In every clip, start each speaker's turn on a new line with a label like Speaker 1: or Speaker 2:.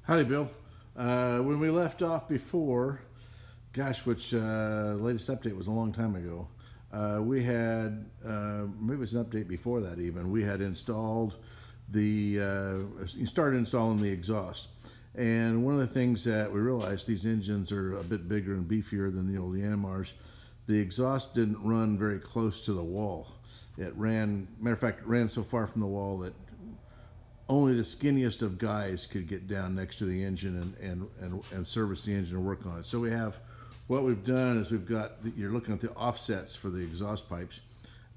Speaker 1: Howdy, Bill. When we left off before, gosh, which latest update was a long time ago. We had, maybe it was an update before that even, we had installed started installing the exhaust. And one of the things that we realized, these engines are a bit bigger and beefier than the old Yanmars. The exhaust didn't run very close to the wall. It ran, matter of fact, it ran so far from the wall that only the skinniest of guys could get down next to the engine and service the engine and work on it. So what we've done is you're looking at the offsets for the exhaust pipes,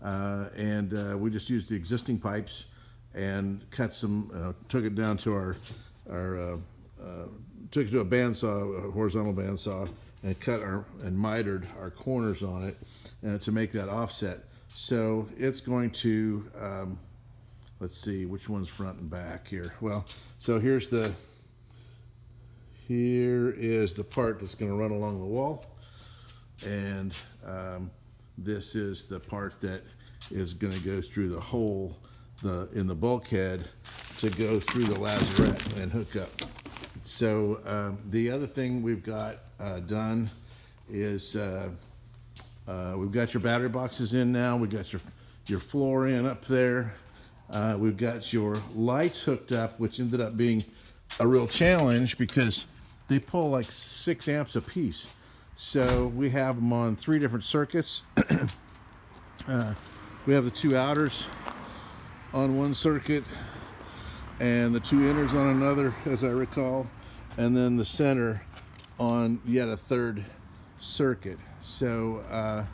Speaker 1: we just used the existing pipes and cut some, took it down to took it to a bandsaw, a horizontal bandsaw, and cut and mitered our corners on it to make that offset. So it's going to, let's see which one's front and back here. Well, so here is the part that's going to run along the wall, and this is the part that is going to go through the hole in the bulkhead to go through the lazarette and hook up. So the other thing we've got done is we've got your battery boxes in now. We've got your floor in up there. We've got your lights hooked up, which ended up being a real challenge because they pull like 6 amps a piece. So we have them on 3 different circuits. We have the 2 outers on one circuit and the 2 inners on another, as I recall, and then the center on yet a 3rd circuit. So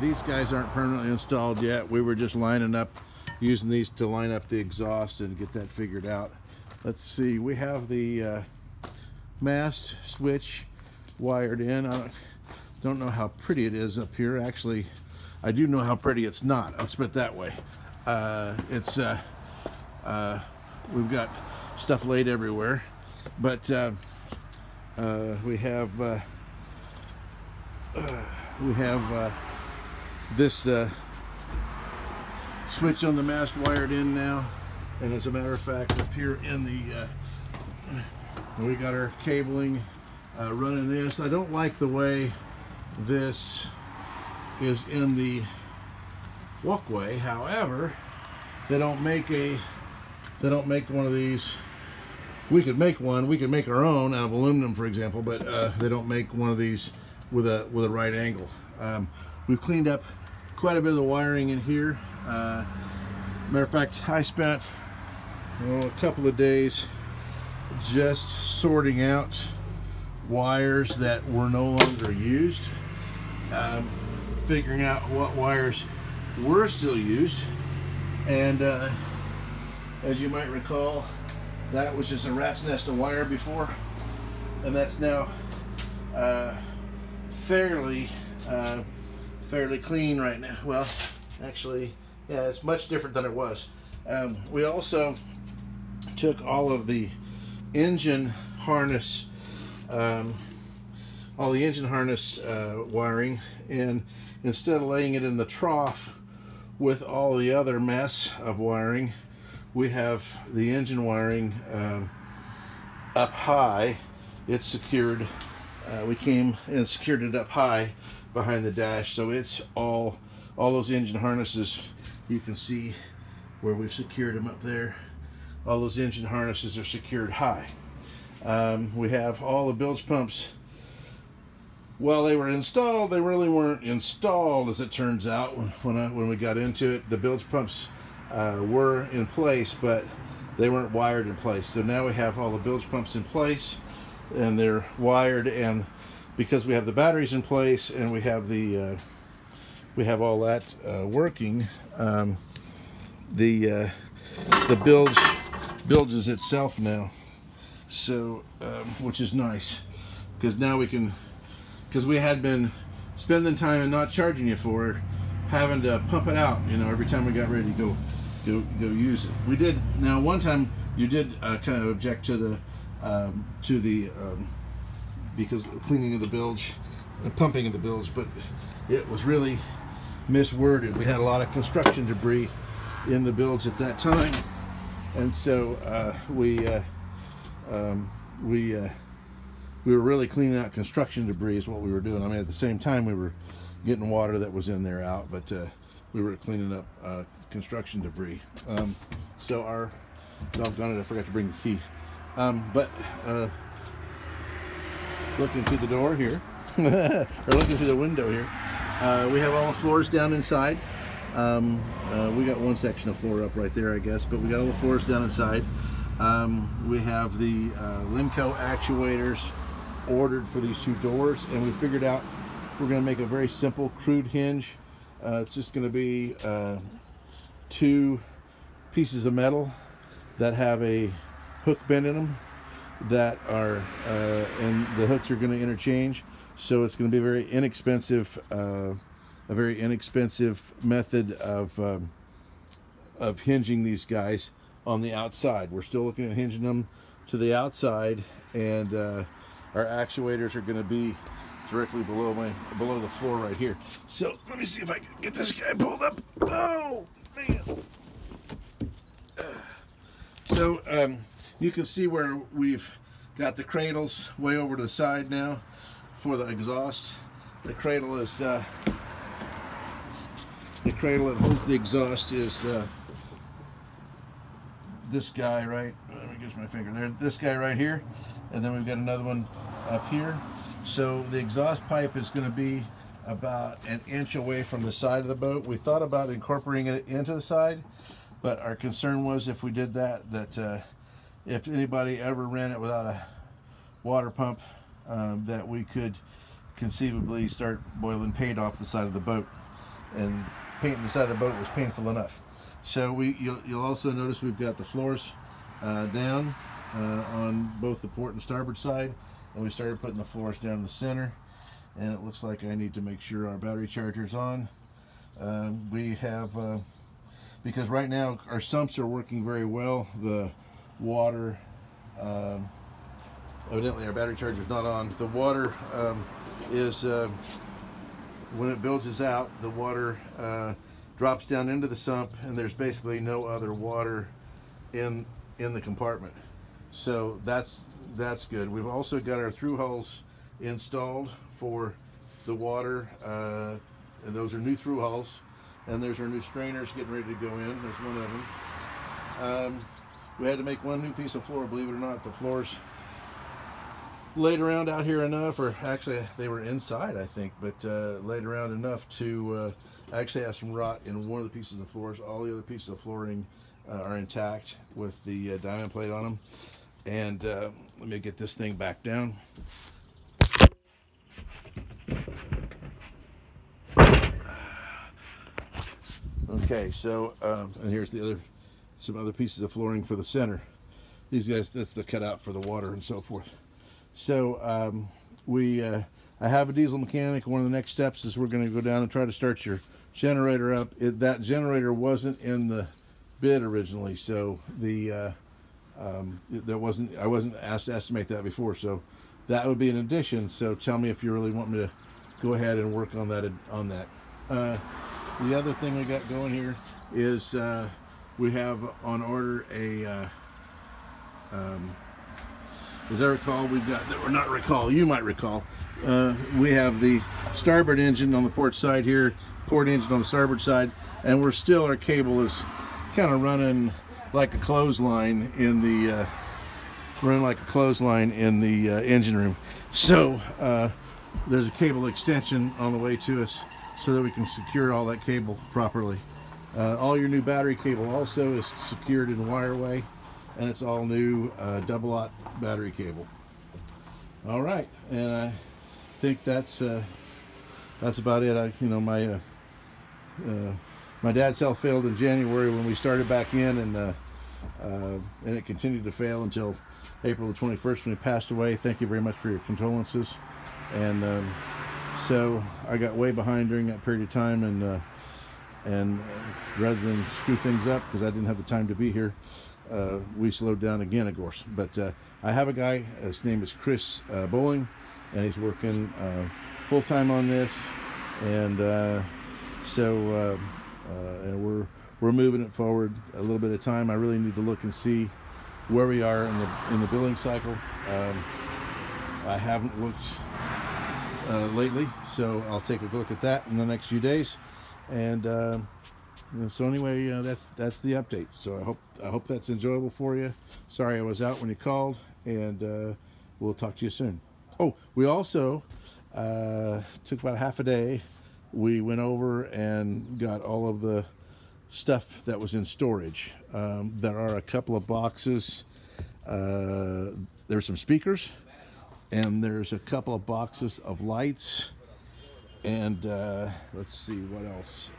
Speaker 1: these guys aren't permanently installed yet. We were just lining up, using these to line up the exhaust and get that figured out. Let's see, we have the mast switch wired in. I don't know how pretty it is up here. Actually, I do know how pretty it's not. Let's put it that way. We've got stuff laid everywhere, but we have this switch on the mast wired in now, and as a matter of fact, up here in the we got our cabling running this. I don't like the way this is in the walkway. However, they don't make one of these. We could make one. We could make our own out of aluminum, for example, but they don't make one of these with a right angle. We've cleaned up quite a bit of the wiring in here. Matter of fact, I spent a couple of days just sorting out wires that were no longer used, figuring out what wires were still used, and as you might recall, that was just a rat's nest of wire before, and that's now fairly clean right now. Well, actually, yeah, it's much different than it was. We also took all of the engine harness, wiring, and instead of laying it in the trough with all the other mess of wiring, we have the engine wiring up high. It's secured. We came and secured it up high behind the dash, so it's all those engine harnesses. You can see where we've secured them up there. All those engine harnesses are secured high. We have all the bilge pumps. Well, they were installed. They really weren't installed, as it turns out. When we got into it, the bilge pumps were in place, but they weren't wired in place. So now we have all the bilge pumps in place, and they're wired. And because we have the batteries in place and we have all that working, the bilges itself now. So which is nice, because now we can. Because we had been spending time and not charging you for it, having to pump it out, every time we got ready to go use it. We did. Now, one time you did kind of object to the because of cleaning of the bilge, pumping of the bilge, but it was really misworded. We had a lot of construction debris in the bilge at that time, And so we were really cleaning out construction debris is what we were doing. I mean, at the same time we were getting water that was in there out, but we were cleaning up construction debris. So our doggone it, I forgot to bring the key. Looking through the door here, or looking through the window here, we have all the floors down inside. We got one section of floor up right there, I guess, but we got all the floors down inside. We have the Limco actuators ordered for these two doors, and we figured out we're going to make a very simple crude hinge. It's just going to be two pieces of metal that have a hook bend in them that are and the hooks are going to interchange, so it's going to be a very inexpensive method of hinging these guys on the outside. We're still looking at hinging them to the outside, and our actuators are going to be directly below the floor right here. So let me see if I can get this guy pulled up. Oh man! So you can see where we've got the cradles way over to the side now for the exhaust. The cradle is the cradle that holds the exhaust is this guy right. Let me get my finger there. This guy right here, and then we've got another one up here. So the exhaust pipe is going to be about an inch away from the side of the boat. We thought about incorporating it into the side, but our concern was if we did that if anybody ever ran it without a water pump, that we could conceivably start boiling paint off the side of the boat, and painting the side of the boat was painful enough. So you'll also notice we've got the floors down on both the port and starboard side, and we started putting the floors down in the center, and it looks like I need to make sure our battery charger's on. We have because right now our sumps are working very well. The water evidently our battery charger is not on. The water is when it bilges out, the water drops down into the sump, and there's basically no other water in the compartment. So that's good. We've also got our through hulls installed for the water, and those are new through hulls. And there's our new strainers getting ready to go in. There's one of them. We had to make one new piece of floor, believe it or not. The floors laid around out here enough, or actually they were inside, I think, but laid around enough to actually have some rot in one of the pieces of floors. All the other pieces of flooring are intact with the diamond plate on them. And let me get this thing back down. Okay, so and here's some other pieces of flooring for the center. These guys, that's the cutout for the water and so forth. So I have a diesel mechanic. One of the next steps is we're going to go down and try to start your generator up. That generator wasn't in the bid originally, so I wasn't asked to estimate that before, so that would be an addition. So tell me if you really want me to go ahead and work on that. The other thing we got going here is we have on order a as I recall, we've got, or not recall, you might recall, we have the starboard engine on the port side here, port engine on the starboard side, and our cable is kind of running like a clothesline in the engine room. So there's a cable extension on the way to us so that we can secure all that cable properly. All your new battery cable also is secured in Wireway, and it's all new double-aught battery cable. All right, and I think that's about it. My dad's cell failed in January when we started back in, and it continued to fail until April the 21st when he passed away. Thank you very much for your condolences. And so I got way behind during that period of time, and rather than screw things up because I didn't have the time to be here, we slowed down again, of course. But I have a guy, his name is Chris Bowling, and he's working full-time on this, and and we're we're moving it forward a little bit at a time. I really need to look and see where we are in the building cycle. I haven't looked lately, so I'll take a look at that in the next few days. And so anyway, that's the update. So I hope that's enjoyable for you. Sorry I was out when you called, and we'll talk to you soon. Oh, we also took about half a day. We went over and got all of the stuff that was in storage. There are a couple of boxes. There's some speakers, and there's a couple of boxes of lights, and let's see what else.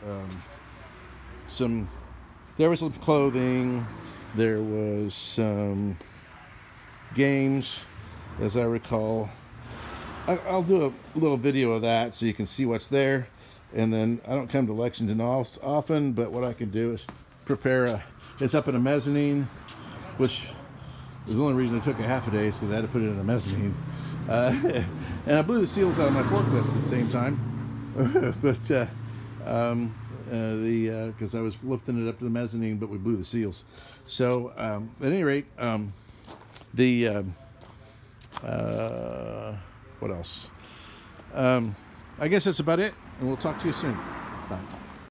Speaker 1: There was some clothing. There was some games, as I recall. I'll do a little video of that so you can see what's there. And then I don't come to Lexington often, but what I can do is prepare it's up in a mezzanine, which was the only reason it took a half a day, is because I had to put it in a mezzanine. And I blew the seals out of my forklift at the same time. But because I was lifting it up to the mezzanine, but we blew the seals. So at any rate, what else? I guess that's about it, and we'll talk to you soon. Bye.